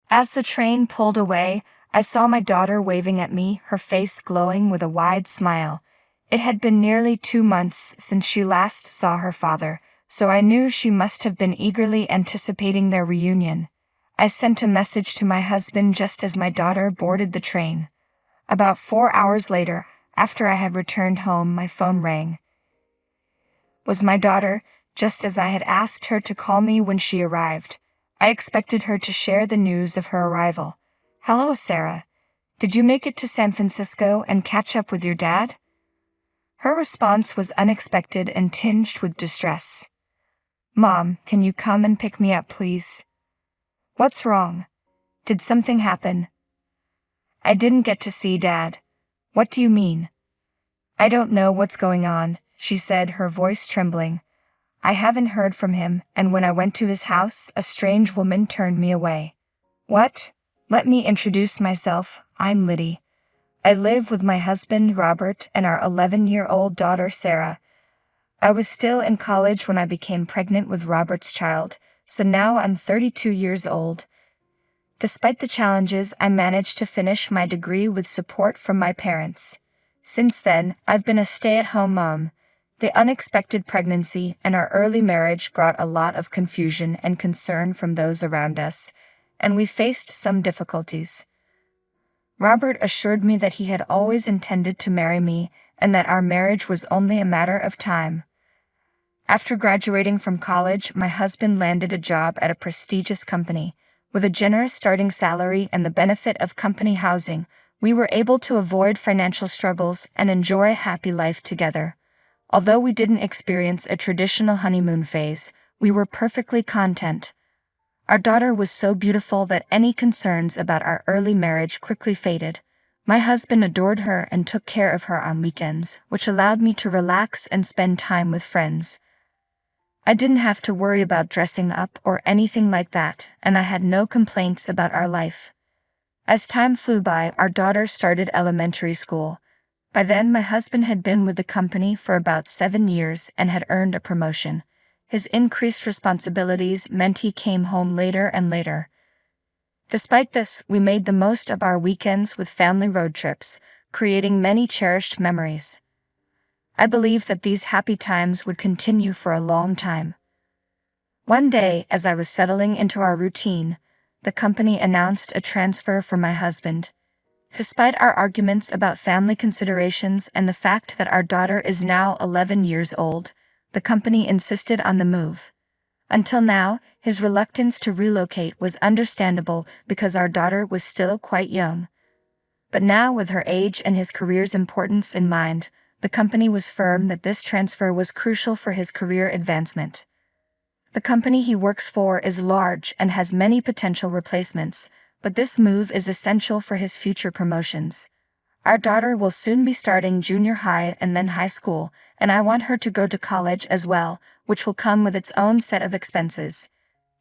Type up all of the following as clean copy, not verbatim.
As the train pulled away, I saw my daughter waving at me, her face glowing with a wide smile. It had been nearly 2 months since she last saw her father, so I knew she must have been eagerly anticipating their reunion. I sent a message to my husband just as my daughter boarded the train. About 4 hours later, after I had returned home, my phone rang. It was my daughter, just as I had asked her to call me when she arrived. I expected her to share the news of her arrival. "Hello, Sarah. Did you make it to San Francisco and catch up with your dad?" Her response was unexpected and tinged with distress. "Mom, can you come and pick me up, please?" "What's wrong? Did something happen?" "I didn't get to see Dad." "What do you mean?" "I don't know what's going on," she said, her voice trembling. "I haven't heard from him, and when I went to his house, a strange woman turned me away." "What?" "Let me introduce myself. I'm Liddy. I live with my husband, Robert, and our 11-year-old daughter, Sarah. I was still in college when I became pregnant with Robert's child, so now I'm 32 years old. Despite the challenges, I managed to finish my degree with support from my parents. Since then, I've been a stay-at-home mom. The unexpected pregnancy and our early marriage brought a lot of confusion and concern from those around us, and we faced some difficulties. Robert assured me that he had always intended to marry me and that our marriage was only a matter of time. After graduating from college, my husband landed a job at a prestigious company. With a generous starting salary and the benefit of company housing, we were able to avoid financial struggles and enjoy a happy life together. Although we didn't experience a traditional honeymoon phase, we were perfectly content. Our daughter was so beautiful that any concerns about our early marriage quickly faded. My husband adored her and took care of her on weekends, which allowed me to relax and spend time with friends. I didn't have to worry about dressing up or anything like that, and I had no complaints about our life. As time flew by, our daughter started elementary school. By then, my husband had been with the company for about 7 years and had earned a promotion. His increased responsibilities meant he came home later and later. Despite this, we made the most of our weekends with family road trips, creating many cherished memories. I believed that these happy times would continue for a long time. One day, as I was settling into our routine, the company announced a transfer for my husband. Despite our arguments about family considerations and the fact that our daughter is now 11 years old, the company insisted on the move. Until now, his reluctance to relocate was understandable because our daughter was still quite young. But now, with her age and his career's importance in mind, the company was firm that this transfer was crucial for his career advancement. The company he works for is large and has many potential replacements, but this move is essential for his future promotions. Our daughter will soon be starting junior high and then high school, and I want her to go to college as well, which will come with its own set of expenses.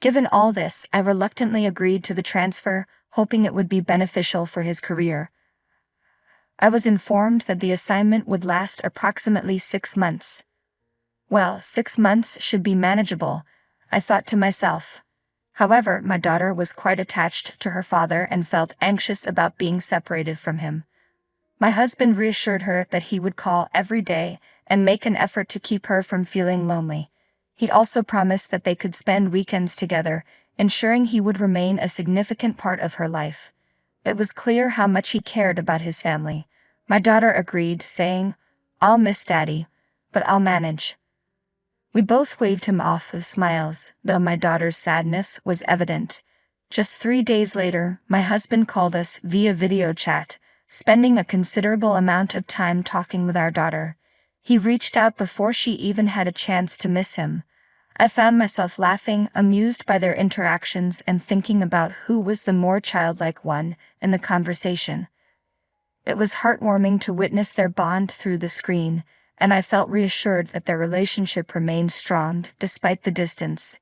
Given all this, I reluctantly agreed to the transfer, hoping it would be beneficial for his career. I was informed that the assignment would last approximately 6 months. Well, 6 months should be manageable, I thought to myself. However, my daughter was quite attached to her father and felt anxious about being separated from him. My husband reassured her that he would call every day and make an effort to keep her from feeling lonely. He also promised that they could spend weekends together, ensuring he would remain a significant part of her life. It was clear how much he cared about his family. My daughter agreed, saying, "I'll miss Daddy, but I'll manage." We both waved him off with smiles, though my daughter's sadness was evident. Just 3 days later, my husband called us via video chat, spending a considerable amount of time talking with our daughter. He reached out before she even had a chance to miss him. I found myself laughing, amused by their interactions and thinking about who was the more childlike one in the conversation. It was heartwarming to witness their bond through the screen, and I felt reassured that their relationship remained strong despite the distance.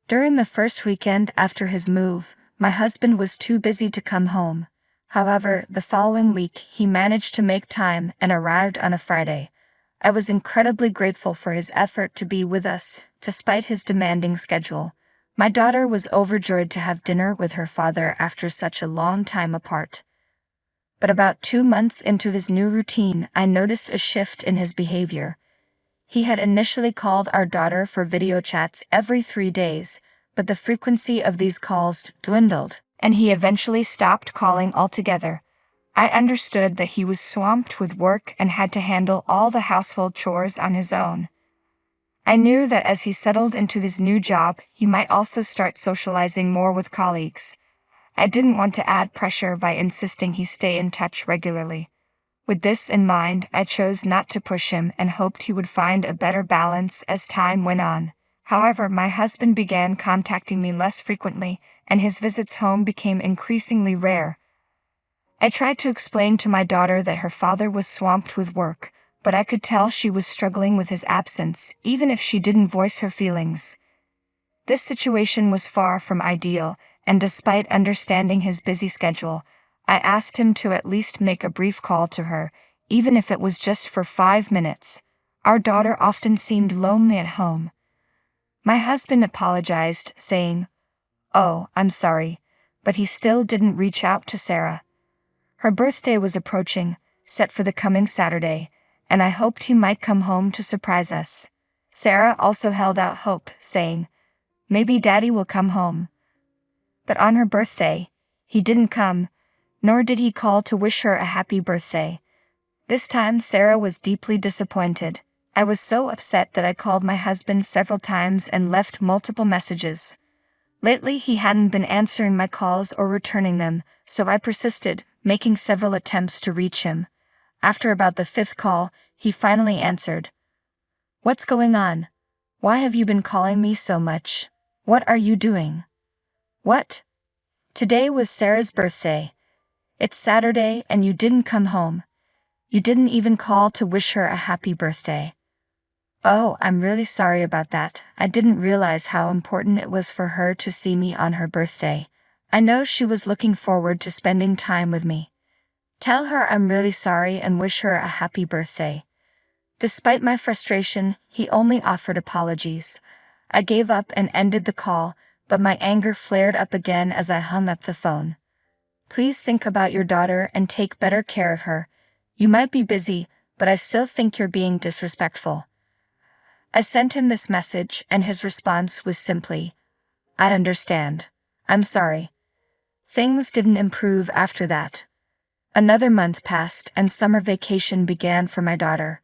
During the first weekend after his move, my husband was too busy to come home. However, the following week he managed to make time and arrived on a Friday. I was incredibly grateful for his effort to be with us, despite his demanding schedule. My daughter was overjoyed to have dinner with her father after such a long time apart. But about 2 months into his new routine, I noticed a shift in his behavior. He had initially called our daughter for video chats every 3 days, but the frequency of these calls dwindled, and he eventually stopped calling altogether. I understood that he was swamped with work and had to handle all the household chores on his own. I knew that as he settled into his new job, he might also start socializing more with colleagues. I didn't want to add pressure by insisting he stay in touch regularly. With this in mind, I chose not to push him and hoped he would find a better balance as time went on. However, my husband began contacting me less frequently, and his visits home became increasingly rare. I tried to explain to my daughter that her father was swamped with work, but I could tell she was struggling with his absence, even if she didn't voice her feelings. This situation was far from ideal, and despite understanding his busy schedule, I asked him to at least make a brief call to her, even if it was just for 5 minutes. Our daughter often seemed lonely at home. My husband apologized, saying, "Oh, I'm sorry," but he still didn't reach out to Sarah. Her birthday was approaching, set for the coming Saturday, and I hoped he might come home to surprise us. Sarah also held out hope, saying, "Maybe Daddy will come home." But on her birthday, he didn't come, nor did he call to wish her a happy birthday. This time Sarah was deeply disappointed. I was so upset that I called my husband several times and left multiple messages. Lately he hadn't been answering my calls or returning them, so I persisted, making several attempts to reach him. After about the 5th call, he finally answered. "What's going on? Why have you been calling me so much? What are you doing?" "What? Today was Sarah's birthday. It's Saturday and you didn't come home. You didn't even call to wish her a happy birthday." "Oh, I'm really sorry about that. I didn't realize how important it was for her to see me on her birthday. I know she was looking forward to spending time with me. Tell her I'm really sorry and wish her a happy birthday." Despite my frustration, he only offered apologies. I gave up and ended the call, but my anger flared up again as I hung up the phone. "Please think about your daughter and take better care of her. You might be busy, but I still think you're being disrespectful." I sent him this message, and his response was simply, "I understand. I'm sorry." Things didn't improve after that. Another month passed and summer vacation began for my daughter.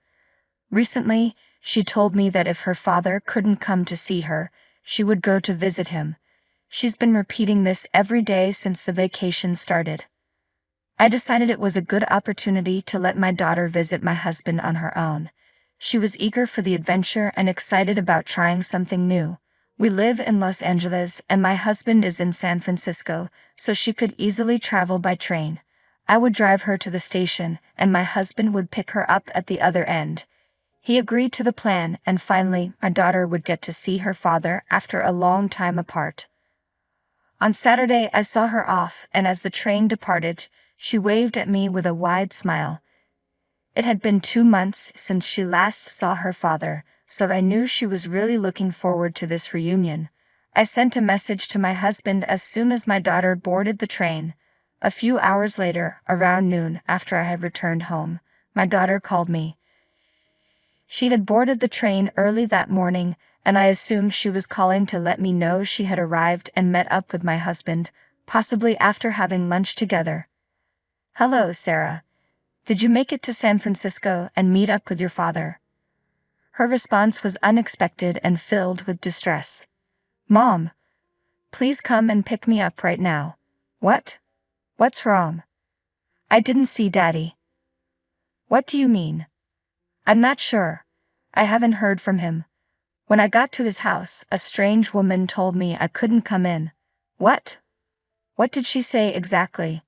Recently, she told me that if her father couldn't come to see her, she would go to visit him. She's been repeating this every day since the vacation started. I decided it was a good opportunity to let my daughter visit my husband on her own. She was eager for the adventure and excited about trying something new. We live in Los Angeles and my husband is in San Francisco, so she could easily travel by train. I would drive her to the station, and my husband would pick her up at the other end. He agreed to the plan, and finally, my daughter would get to see her father after a long time apart. On Saturday, I saw her off, and as the train departed, she waved at me with a wide smile. It had been 2 months since she last saw her father, so I knew she was really looking forward to this reunion. I sent a message to my husband as soon as my daughter boarded the train. A few hours later, around noon, after I had returned home, my daughter called me. She had boarded the train early that morning, and I assumed she was calling to let me know she had arrived and met up with my husband, possibly after having lunch together. "Hello, Sarah. Did you make it to San Francisco and meet up with your father?" Her response was unexpected and filled with distress. "Mom, please come and pick me up right now." "What? What's wrong?" "I didn't see Daddy." "What do you mean?" "I'm not sure. I haven't heard from him. When I got to his house, a strange woman told me I couldn't come in." "What? What did she say exactly?"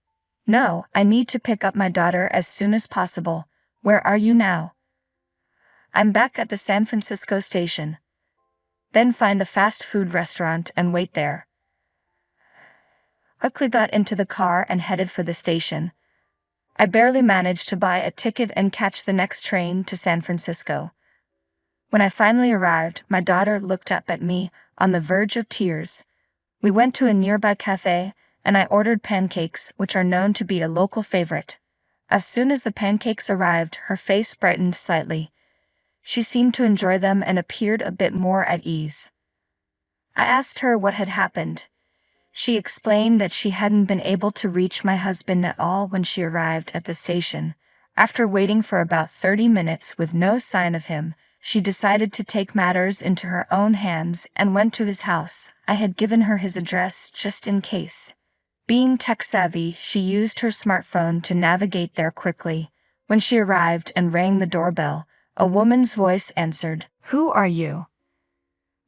"No, I need to pick up my daughter as soon as possible. Where are you now?" "I'm back at the San Francisco station." "Then find a fast food restaurant and wait there." Quickly got into the car and headed for the station. I barely managed to buy a ticket and catch the next train to San Francisco. When I finally arrived, my daughter looked up at me, on the verge of tears. We went to a nearby cafe, and I ordered pancakes, which are known to be a local favorite. As soon as the pancakes arrived, her face brightened slightly. She seemed to enjoy them and appeared a bit more at ease. I asked her what had happened. She explained that she hadn't been able to reach my husband at all when she arrived at the station. After waiting for about 30 minutes with no sign of him, she decided to take matters into her own hands and went to his house. I had given her his address just in case. Being tech-savvy, she used her smartphone to navigate there quickly. When she arrived and rang the doorbell, a woman's voice answered. "Who are you?"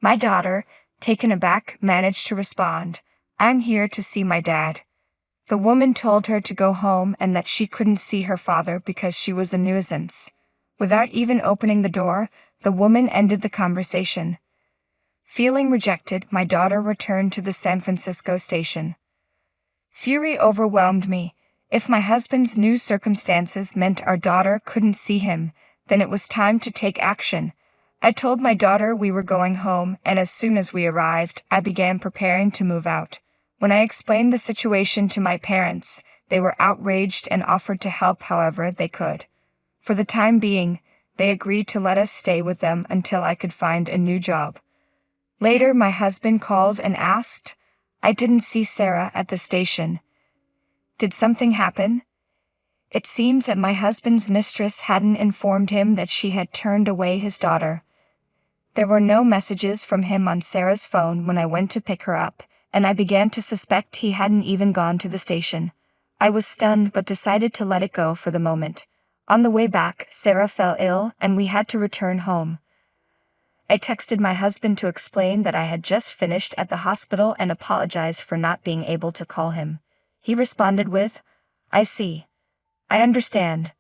My daughter, taken aback, managed to respond. "I'm here to see my dad." The woman told her to go home and that she couldn't see her father because she was a nuisance. Without even opening the door, the woman ended the conversation. Feeling rejected, my daughter returned to the San Francisco station. Fury overwhelmed me. If my husband's new circumstances meant our daughter couldn't see him, then it was time to take action. I told my daughter we were going home, and as soon as we arrived, I began preparing to move out. When I explained the situation to my parents, they were outraged and offered to help however they could. For the time being, they agreed to let us stay with them until I could find a new job. Later, my husband called and asked. I didn't see Sarah at the station. Did something happen? It seemed that my husband's mistress hadn't informed him that she had turned away his daughter. There were no messages from him on Sarah's phone when I went to pick her up, and I began to suspect he hadn't even gone to the station. I was stunned but decided to let it go for the moment. On the way back, Sarah fell ill and we had to return home. I texted my husband to explain that I had just finished at the hospital and apologized for not being able to call him. He responded with, "I see. I understand."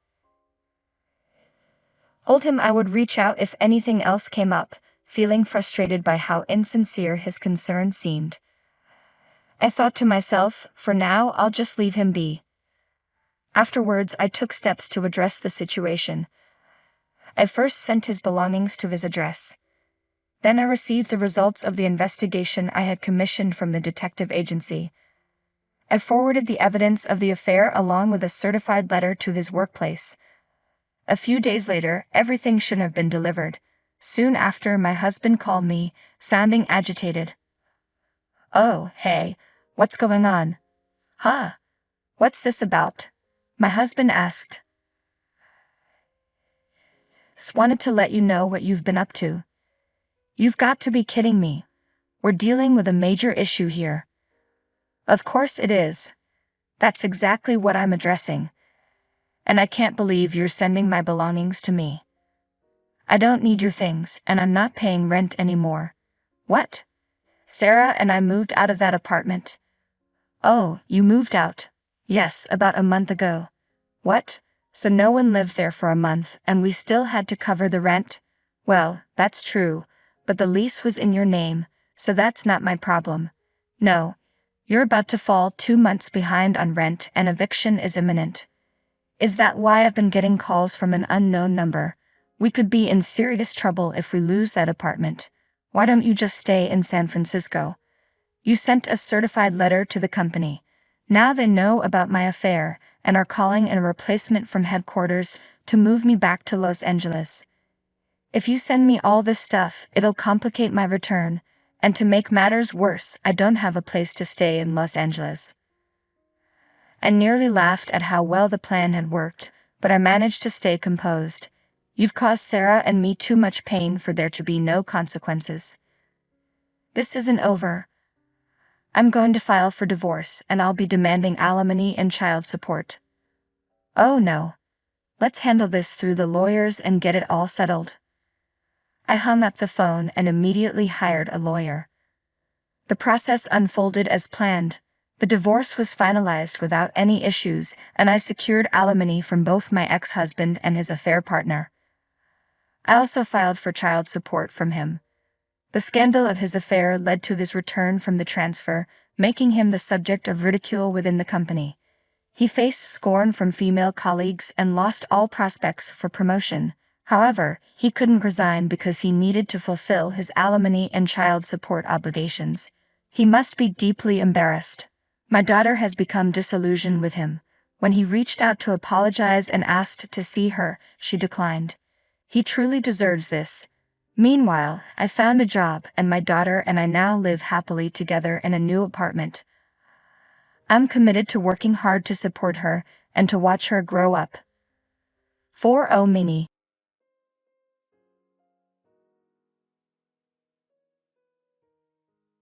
Told him I would reach out if anything else came up, feeling frustrated by how insincere his concern seemed. I thought to myself, for now I'll just leave him be. Afterwards, I took steps to address the situation. I first sent his belongings to his address. Then I received the results of the investigation I had commissioned from the detective agency. I forwarded the evidence of the affair along with a certified letter to his workplace. A few days later, everything should have been delivered. Soon after, my husband called me, sounding agitated. "Oh, hey, what's going on?" "Huh? What's this about?" my husband asked. "Just wanted to let you know what you've been up to." "You've got to be kidding me. We're dealing with a major issue here." "Of course it is. That's exactly what I'm addressing. And I can't believe you're sending my belongings to me. I don't need your things, and I'm not paying rent anymore." "What? Sarah and I moved out of that apartment." "Oh, you moved out?" "Yes, about a month ago." "What? So no one lived there for a month, and we still had to cover the rent?" "Well, that's true, but the lease was in your name, so that's not my problem." "No. You're about to fall 2 months behind on rent and eviction is imminent." "Is that why I've been getting calls from an unknown number? We could be in serious trouble if we lose that apartment. Why don't you just stay in San Francisco?" "You sent a certified letter to the company. Now they know about my affair and are calling in a replacement from headquarters to move me back to Los Angeles. If you send me all this stuff, it'll complicate my return, and to make matters worse, I don't have a place to stay in Los Angeles." I nearly laughed at how well the plan had worked, but I managed to stay composed. "You've caused Sarah and me too much pain for there to be no consequences. This isn't over. I'm going to file for divorce and I'll be demanding alimony and child support." "Oh no. Let's handle this through the lawyers and get it all settled." I hung up the phone and immediately hired a lawyer. The process unfolded as planned. The divorce was finalized without any issues, and I secured alimony from both my ex-husband and his affair partner. I also filed for child support from him. The scandal of his affair led to his return from the transfer, making him the subject of ridicule within the company. He faced scorn from female colleagues and lost all prospects for promotion. However, he couldn't resign because he needed to fulfill his alimony and child support obligations. He must be deeply embarrassed. My daughter has become disillusioned with him. When he reached out to apologize and asked to see her, she declined. He truly deserves this. Meanwhile, I found a job and my daughter and I now live happily together in a new apartment. I'm committed to working hard to support her and to watch her grow up. 4-0 Mini.